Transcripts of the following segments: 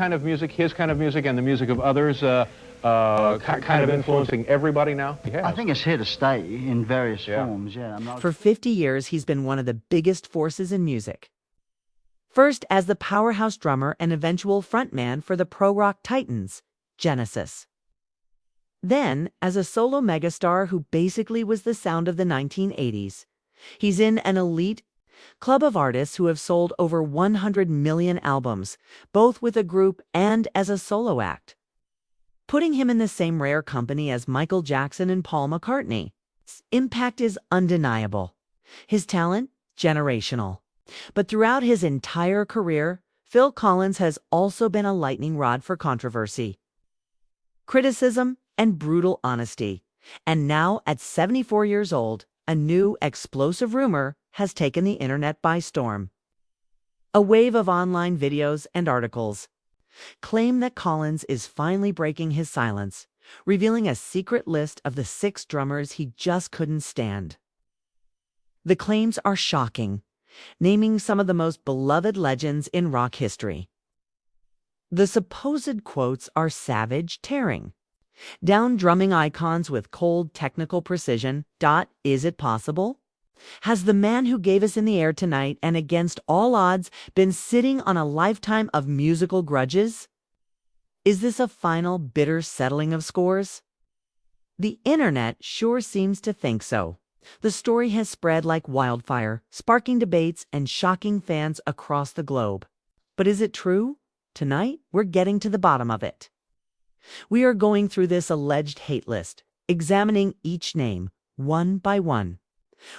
kind of music, his kind of music, and the music of others kind of influencing everybody now? I think it's here to stay in various forms, yeah. For 50 years, he's been one of the biggest forces in music. First as the powerhouse drummer and eventual frontman for the pro-rock titans, Genesis. Then as a solo megastar who basically was the sound of the 1980s. He's in an elite club of artists who have sold over 100 million albums, both with a group and as a solo act, putting him in the same rare company as Michael Jackson and Paul McCartney. His impact is undeniable. His talent, generational. But throughout his entire career, Phil Collins has also been a lightning rod for controversy, criticism, and brutal honesty. And now, at 74 years old, a new explosive rumor has taken the internet by storm. A wave of online videos and articles claim that Collins is finally breaking his silence, revealing a secret list of the 6 drummers he just couldn't stand. The claims are shocking, naming some of the most beloved legends in rock history. The supposed quotes are savage, tearing down drumming icons with cold technical precision. Is it possible? Has the man who gave us In the Air Tonight and Against All Odds been sitting on a lifetime of musical grudges? Is this a final bitter settling of scores? The internet sure seems to think so. The story has spread like wildfire, sparking debates and shocking fans across the globe. But is it true? Tonight, we're getting to the bottom of it. We are going through this alleged hate list, examining each name, one by one.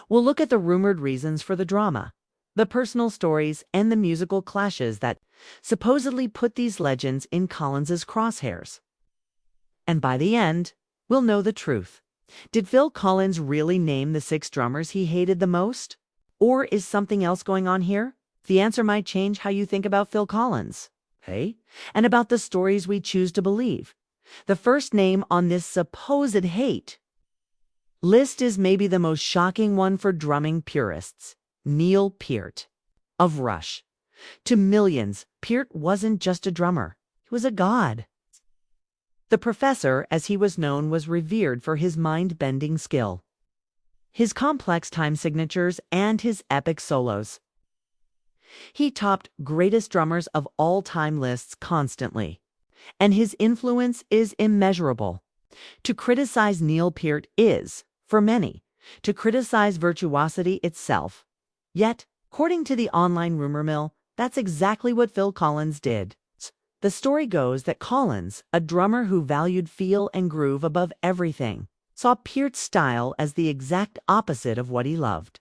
We'll look at the rumored reasons for the drama, the personal stories, and the musical clashes that supposedly put these legends in Collins's crosshairs. And by the end, we'll know the truth. Did Phil Collins really name the 6 drummers he hated the most? Or is something else going on here? The answer might change how you think about Phil Collins, and about the stories we choose to believe. The first name on this supposed hate list is maybe the most shocking one for drumming purists, Neil Peart of Rush. To millions, Peart wasn't just a drummer, he was a god. The Professor, as he was known, was revered for his mind-bending skill, his complex time signatures, and his epic solos. He topped greatest drummers of all time lists constantly, and his influence is immeasurable. To criticize Neil Peart is, for many, to criticize virtuosity itself. Yet, according to the online rumor mill, that's exactly what Phil Collins did. The story goes that Collins, a drummer who valued feel and groove above everything, saw Peart's style as the exact opposite of what he loved.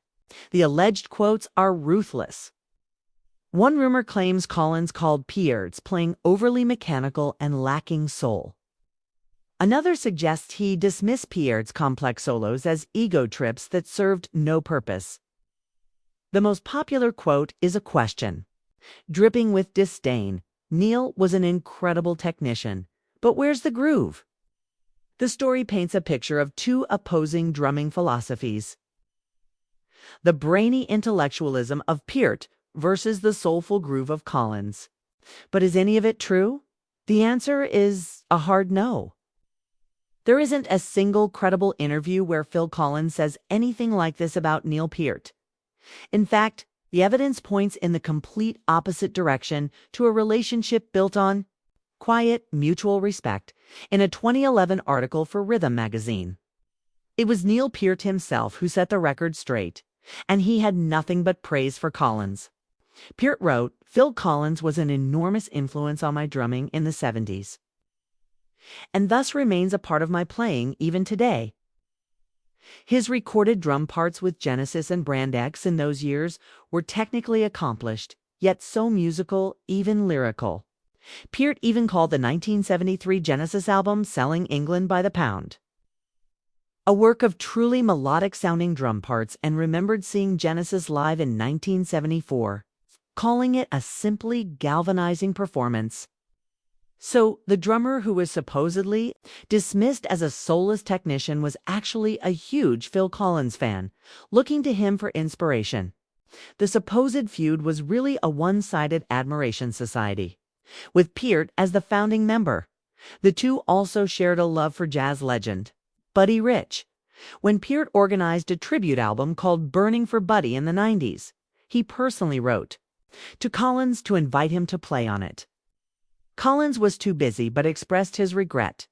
The alleged quotes are ruthless. One rumor claims Collins called Peart's playing overly mechanical and lacking soul. Another suggests he dismissed Peart's complex solos as ego trips that served no purpose. The most popular quote is a question, dripping with disdain. Neil was an incredible technician, but where's the groove? The story paints a picture of 2 opposing drumming philosophies. The brainy intellectualism of Peart versus the soulful groove of Collins. But is any of it true? The answer is a hard no. There isn't a single credible interview where Phil Collins says anything like this about Neil Peart. In fact, the evidence points in the complete opposite direction to a relationship built on quiet, mutual respect in a 2011 article for Rhythm magazine. It was Neil Peart himself who set the record straight, and he had nothing but praise for Collins. Peart wrote, "Phil Collins was an enormous influence on my drumming in the 70s, and thus remains a part of my playing even today. His recorded drum parts with Genesis and Brand X in those years were technically accomplished, yet so musical, even lyrical." Peart even called the 1973 Genesis album Selling England by the Pound a work of truly melodic-sounding drum parts, and remembered seeing Genesis live in 1974, calling it a simply galvanizing performance. So, the drummer who was supposedly dismissed as a soulless technician was actually a huge Phil Collins fan, looking to him for inspiration. The supposed feud was really a one-sided admiration society. with Peart as the founding member. The two also shared a love for jazz legend Buddy Rich. When Peart organized a tribute album called Burning for Buddy in the 90s, he personally wrote to Collins to invite him to play on it. Collins was too busy but expressed his regret.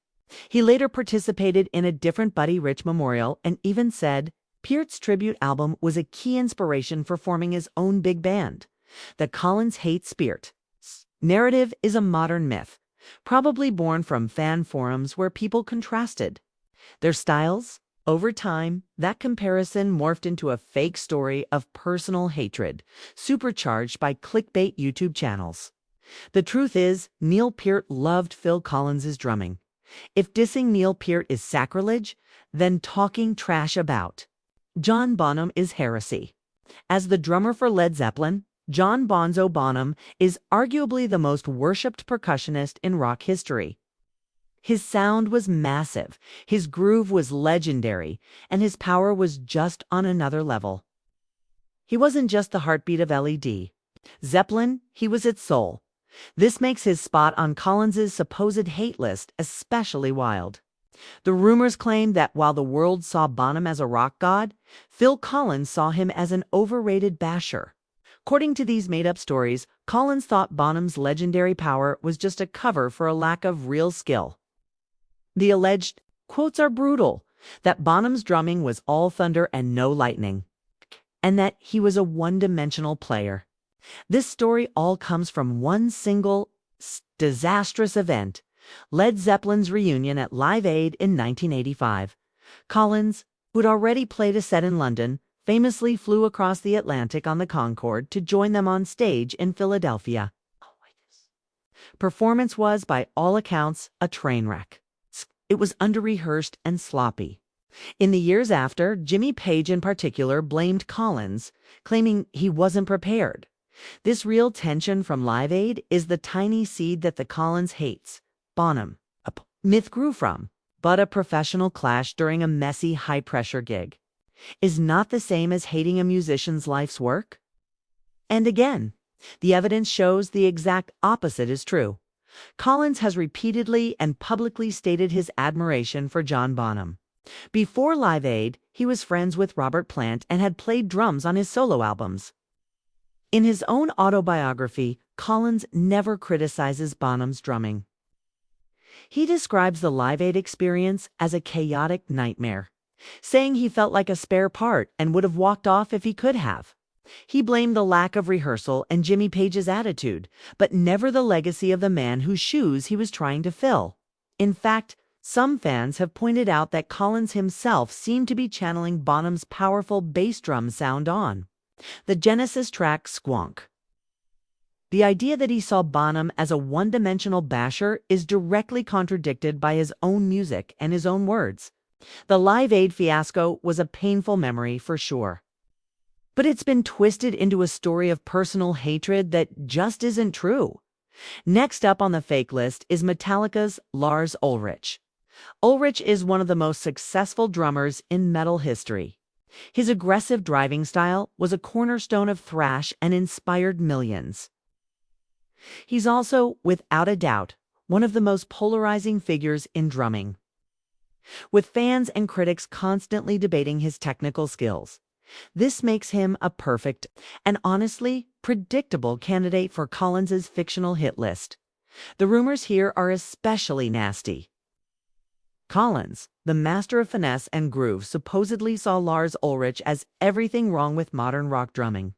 He later participated in a different Buddy Rich memorial and even said Peart's tribute album was a key inspiration for forming his own big band. The Collins hates Peart narrative is a modern myth, probably born from fan forums where people contrasted their styles. Over time, that comparison morphed into a fake story of personal hatred, supercharged by clickbait YouTube channels. The truth is, Neil Peart loved Phil Collins's drumming. If dissing Neil Peart is sacrilege, then talking trash about John Bonham is heresy. As the drummer for Led Zeppelin, John Bonzo Bonham is arguably the most worshipped percussionist in rock history. His sound was massive, his groove was legendary, and his power was just on another level. He wasn't just the heartbeat of LED Zeppelin, he was its soul. This makes his spot on Collins's supposed hate list especially wild. The rumors claim that while the world saw Bonham as a rock god, Phil Collins saw him as an overrated basher. According to these made-up stories, Collins thought Bonham's legendary power was just a cover for a lack of real skill. The alleged quotes are brutal, that Bonham's drumming was all thunder and no lightning, and that he was a one-dimensional player. This story all comes from one single, disastrous event, Led Zeppelin's reunion at Live Aid in 1985. Collins, who'd already played a set in London, famously flew across the Atlantic on the Concorde to join them on stage in Philadelphia. Performance was, by all accounts, a train wreck. It was under-rehearsed and sloppy. In the years after, Jimmy Page in particular blamed Collins, claiming he wasn't prepared. This real tension from Live Aid is the tiny seed that the Collins hates, Bonham, a myth grew from. But a professional clash during a messy, high-pressure gig is not the same as hating a musician's life's work. And again, the evidence shows the exact opposite is true. Collins has repeatedly and publicly stated his admiration for John Bonham. Before Live Aid, he was friends with Robert Plant and had played drums on his solo albums. In his own autobiography, Collins never criticizes Bonham's drumming. He describes the Live Aid experience as a chaotic nightmare, saying he felt like a spare part and would have walked off if he could have. He blamed the lack of rehearsal and Jimmy Page's attitude, but never the legacy of the man whose shoes he was trying to fill. In fact, some fans have pointed out that Collins himself seemed to be channeling Bonham's powerful bass drum sound on the Genesis track Squonk. The idea that he saw Bonham as a one-dimensional basher is directly contradicted by his own music and his own words. The Live Aid fiasco was a painful memory for sure. But it's been twisted into a story of personal hatred that just isn't true. Next up on the fake list is Metallica's Lars Ulrich. Ulrich is one of the most successful drummers in metal history. His aggressive driving style was a cornerstone of thrash and inspired millions. He's also, without a doubt, one of the most polarizing figures in drumming, with fans and critics constantly debating his technical skills. This makes him a perfect and honestly predictable candidate for Collins's fictional hit list. The rumors here are especially nasty. Collins, the master of finesse and groove, supposedly saw Lars Ulrich as everything wrong with modern rock drumming.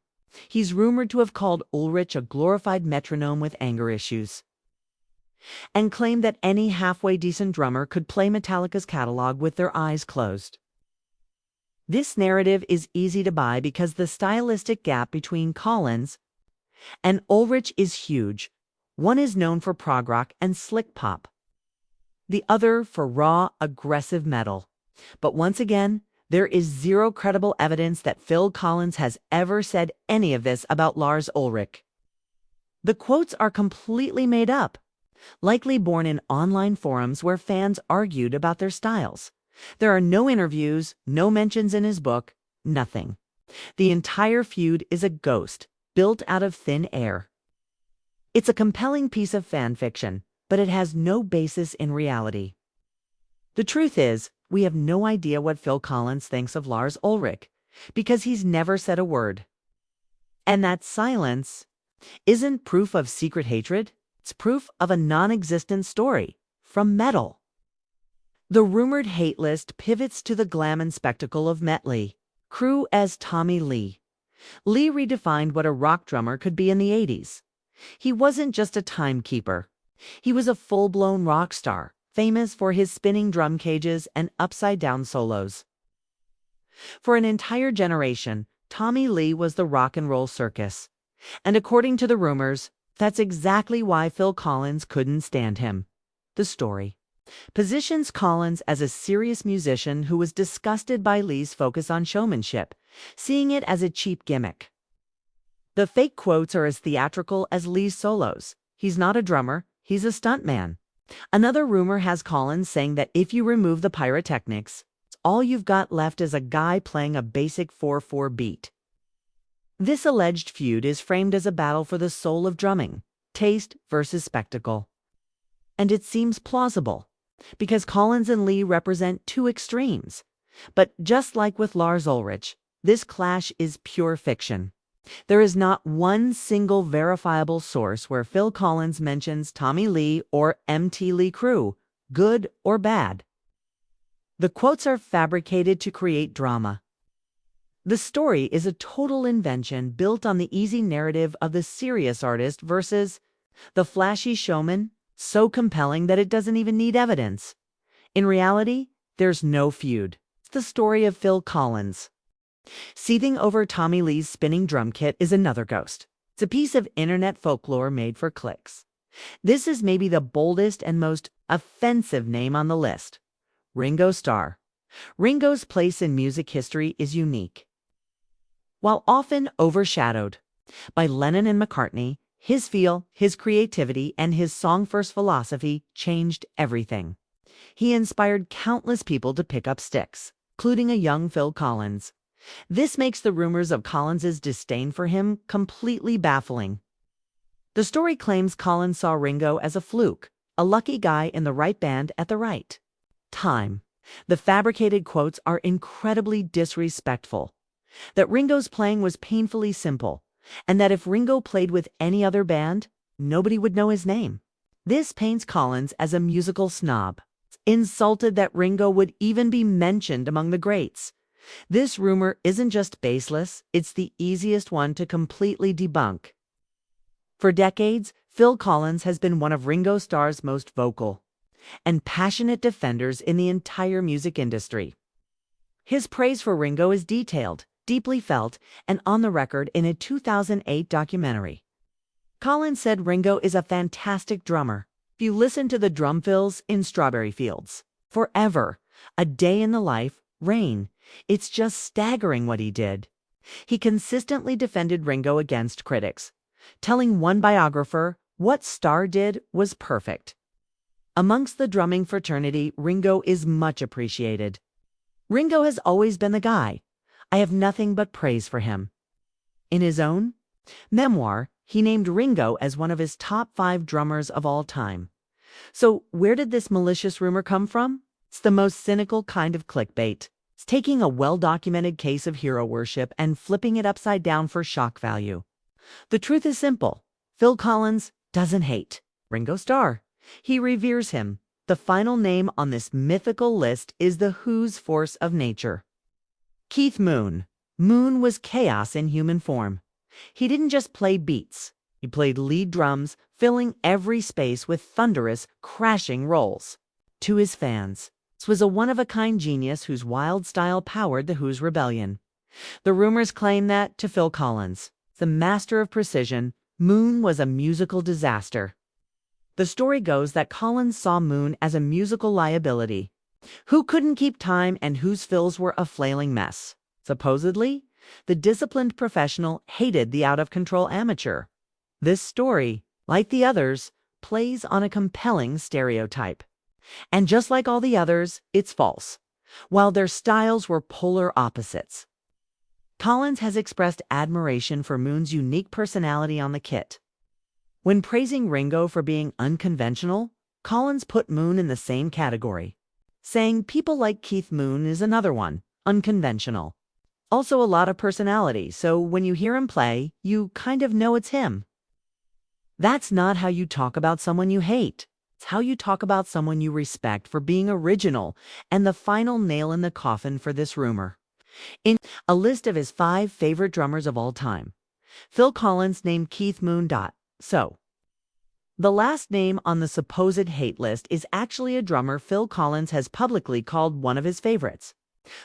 He's rumored to have called Ulrich a glorified metronome with anger issues, and claimed that any halfway decent drummer could play Metallica's catalog with their eyes closed. This narrative is easy to buy because the stylistic gap between Collins and Ulrich is huge. One is known for prog rock and slick pop, the other for raw, aggressive metal. But once again, there is zero credible evidence that Phil Collins has ever said any of this about Lars Ulrich. The quotes are completely made up, likely born in online forums where fans argued about their styles. There are no interviews, no mentions in his book, nothing. The entire feud is a ghost, built out of thin air. It's a compelling piece of fan fiction, but it has no basis in reality. The truth is, we have no idea what Phil Collins thinks of Lars Ulrich, because he's never said a word. And that silence isn't proof of secret hatred, it's proof of a non-existent story from metal. The rumored hate list pivots to the glam and spectacle of Metley crew as Tommy Lee. Lee redefined what a rock drummer could be in the 80s. He wasn't just a timekeeper. He was a full-blown rock star, famous for his spinning drum cages and upside-down solos. For an entire generation, Tommy Lee was the rock and roll circus. And according to the rumors, that's exactly why Phil Collins couldn't stand him. The story positions Collins as a serious musician who was disgusted by Lee's focus on showmanship, seeing it as a cheap gimmick. The fake quotes are as theatrical as Lee's solos. He's not a drummer, he's a stuntman. Another rumor has Collins saying that if you remove the pyrotechnics, all you've got left is a guy playing a basic 4/4 beat. This alleged feud is framed as a battle for the soul of drumming, taste versus spectacle. And it seems plausible, because Collins and Lee represent two extremes. But just like with Lars Ulrich, this clash is pure fiction. There is not one single verifiable source where Phil Collins mentions Tommy Lee or MT Lee Crew, good or bad. The quotes are fabricated to create drama. The story is a total invention built on the easy narrative of the serious artist versus the flashy showman, so compelling that it doesn't even need evidence. In reality, there's no feud. It's the story of Phil Collins. Seething over Tommy Lee's spinning drum kit is another ghost. It's a piece of internet folklore made for clicks. This is maybe the boldest and most offensive name on the list. Ringo Starr. Ringo's place in music history is unique. While often overshadowed by Lennon and McCartney, his feel, his creativity, and his song-first philosophy changed everything. He inspired countless people to pick up sticks, including a young Phil Collins. This makes the rumors of Collins's disdain for him completely baffling. The story claims Collins saw Ringo as a fluke, a lucky guy in the right band at the right time. The fabricated quotes are incredibly disrespectful. That Ringo's playing was painfully simple, and that if Ringo played with any other band, nobody would know his name. This paints Collins as a musical snob, insulted that Ringo would even be mentioned among the greats. This rumor isn't just baseless, it's the easiest one to completely debunk. For decades, Phil Collins has been one of Ringo Starr's most vocal and passionate defenders in the entire music industry. His praise for Ringo is detailed, deeply felt, and on the record in a 2008 documentary. Collins said Ringo is a fantastic drummer. If you listen to the drum fills in Strawberry Fields, Forever, A Day in the Life, Rain, it's just staggering what he did. He consistently defended Ringo against critics, telling one biographer, "What Starr did was perfect." Amongst the drumming fraternity, Ringo is much appreciated. Ringo has always been the guy. I have nothing but praise for him. In his own memoir, he named Ringo as one of his top 5 drummers of all time. So where did this malicious rumor come from? It's the most cynical kind of clickbait. It's taking a well-documented case of hero worship and flipping it upside down for shock value. The truth is simple. Phil Collins doesn't hate Ringo Starr. He reveres him. The final name on this mythical list is the Who's force of nature. Keith Moon. Moon was chaos in human form. He didn't just play beats. He played lead drums, filling every space with thunderous, crashing rolls. To his fans, this was a one-of-a-kind genius whose wild style powered the Who's rebellion. The rumors claim that, to Phil Collins, the master of precision, Moon was a musical disaster. The story goes that Collins saw Moon as a musical liability, who couldn't keep time and whose fills were a flailing mess. Supposedly, the disciplined professional hated the out-of-control amateur. This story, like the others, plays on a compelling stereotype. And just like all the others, it's false. While their styles were polar opposites. Collins has expressed admiration for Moon's unique personality on the kit. When praising Ringo for being unconventional, Collins put Moon in the same category, saying people like Keith Moon is another one, unconventional. Also a lot of personality, so when you hear him play, you kind of know it's him. That's not how you talk about someone you hate. It's how you talk about someone you respect for being original, and the final nail in the coffin for this rumor. In a list of his 5 favorite drummers of all time, Phil Collins named Keith Moon. So, the last name on the supposed hate list is actually a drummer Phil Collins has publicly called one of his favorites.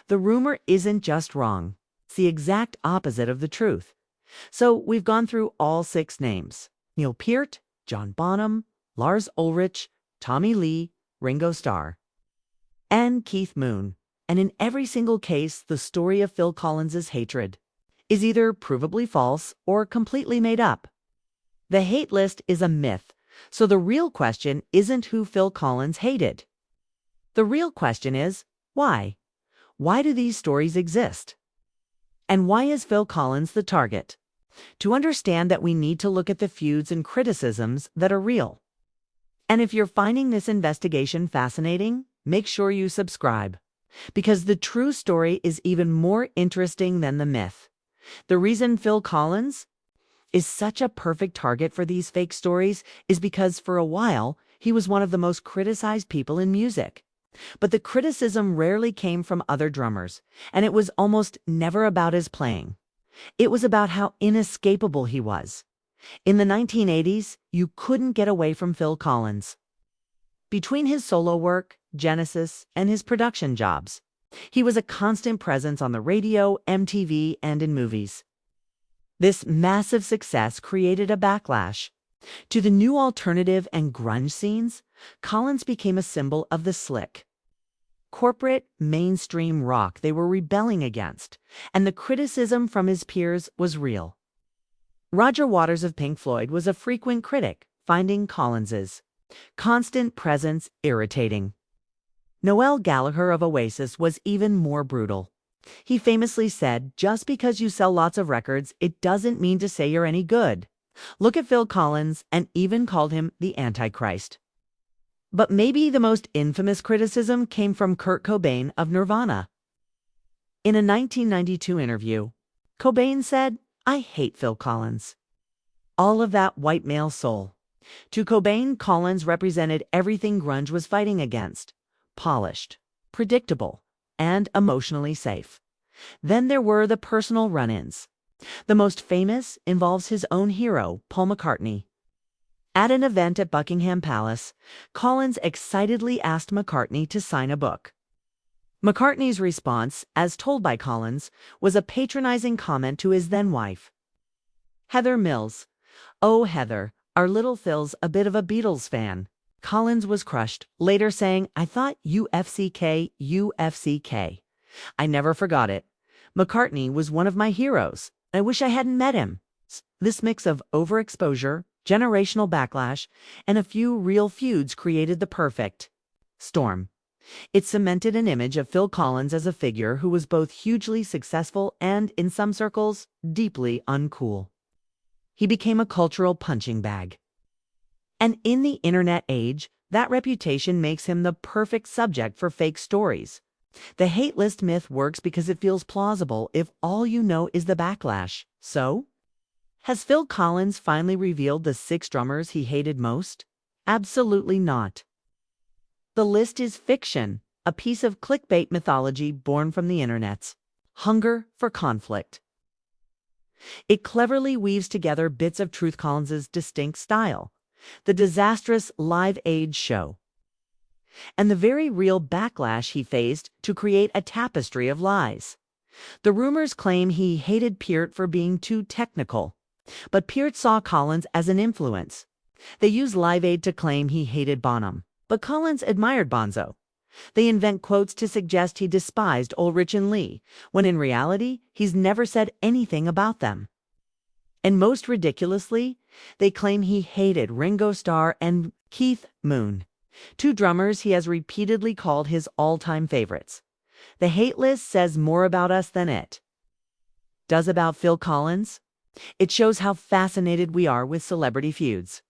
The rumor isn't just wrong, it's the exact opposite of the truth. So we've gone through all 6 names: Neil Peart, John Bonham, Lars Ulrich, Tommy Lee, Ringo Starr, and Keith Moon. And in every single case, the story of Phil Collins's hatred is either provably false or completely made up. The hate list is a myth, so the real question isn't who Phil Collins hated. The real question is, why? Why do these stories exist? And why is Phil Collins the target? To understand that, we need to look at the feuds and criticisms that are real. And if you're finding this investigation fascinating, make sure you subscribe, because the true story is even more interesting than the myth. The reason Phil Collins is such a perfect target for these fake stories is because for a while, he was one of the most criticized people in music. But the criticism rarely came from other drummers, and it was almost never about his playing. It was about how inescapable he was. In the 1980s, you couldn't get away from Phil Collins. Between his solo work, Genesis, and his production jobs, he was a constant presence on the radio, MTV, and in movies. This massive success created a backlash. To the new alternative and grunge scenes, Collins became a symbol of the slick, corporate, mainstream rock they were rebelling against, and the criticism from his peers was real. Roger Waters of Pink Floyd was a frequent critic, finding Collins's constant presence irritating. Noel Gallagher of Oasis was even more brutal. He famously said, "Just because you sell lots of records, it doesn't mean to say you're any good." Look at Phil Collins, and even called him the Antichrist. But maybe the most infamous criticism came from Kurt Cobain of Nirvana. In a 1992 interview, Cobain said, "I hate Phil Collins. All of that white male soul." To Cobain, Collins represented everything grunge was fighting against: polished, predictable, and emotionally safe. Then there were the personal run-ins. The most famous involves his own hero, Paul McCartney. At an event at Buckingham Palace, Collins excitedly asked McCartney to sign a book. McCartney's response, as told by Collins, was a patronizing comment to his then-wife, Heather Mills. "Oh, Heather, our little Phil's a bit of a Beatles fan." Collins was crushed, later saying, "I thought UFCK, UFCK. I never forgot it. McCartney was one of my heroes. I wish I hadn't met him." This mix of overexposure, generational backlash, and a few real feuds created the perfect storm. It cemented an image of Phil Collins as a figure who was both hugely successful and, in some circles, deeply uncool. He became a cultural punching bag. And in the internet age, that reputation makes him the perfect subject for fake stories. The hate list myth works because it feels plausible if all you know is the backlash. So, has Phil Collins finally revealed the 6 drummers he hated most? Absolutely not. The list is fiction, a piece of clickbait mythology born from the internet's hunger for conflict. It cleverly weaves together bits of Truth Collins's distinct style, the disastrous Live Aid show, and the very real backlash he faced to create a tapestry of lies. The rumors claim he hated Peart for being too technical, but Peart saw Collins as an influence. They use Live Aid to claim he hated Bonham, but Collins admired Bonzo. They invent quotes to suggest he despised Ulrich and Lee, when in reality, he's never said anything about them. And most ridiculously, they claim he hated Ringo Starr and Keith Moon, 2 drummers he has repeatedly called his all-time favorites. The hate list says more about us than it does about Phil Collins. It shows how fascinated we are with celebrity feuds.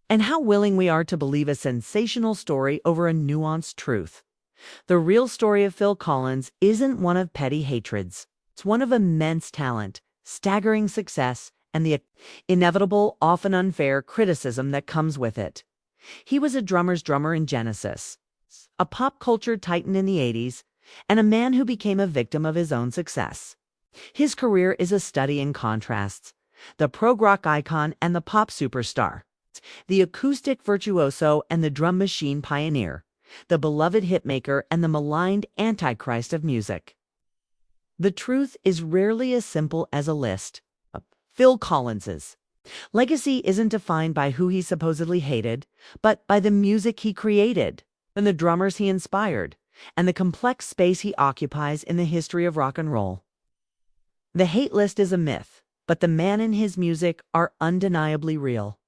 and how willing we are to believe a sensational story over a nuanced truth. The real story of Phil Collins isn't one of petty hatreds. It's one of immense talent, staggering success, and the inevitable, often unfair criticism that comes with it. He was a drummer's drummer in Genesis, a pop culture titan in the 80s, and a man who became a victim of his own success. His career is a study in contrasts: the prog rock icon and the pop superstar, the acoustic virtuoso and the drum machine pioneer, the beloved hitmaker and the maligned antichrist of music. The truth is rarely as simple as a list. Phil Collins's legacy isn't defined by who he supposedly hated, but by the music he created, and the drummers he inspired, and the complex space he occupies in the history of rock and roll. The hate list is a myth, but the man and his music are undeniably real.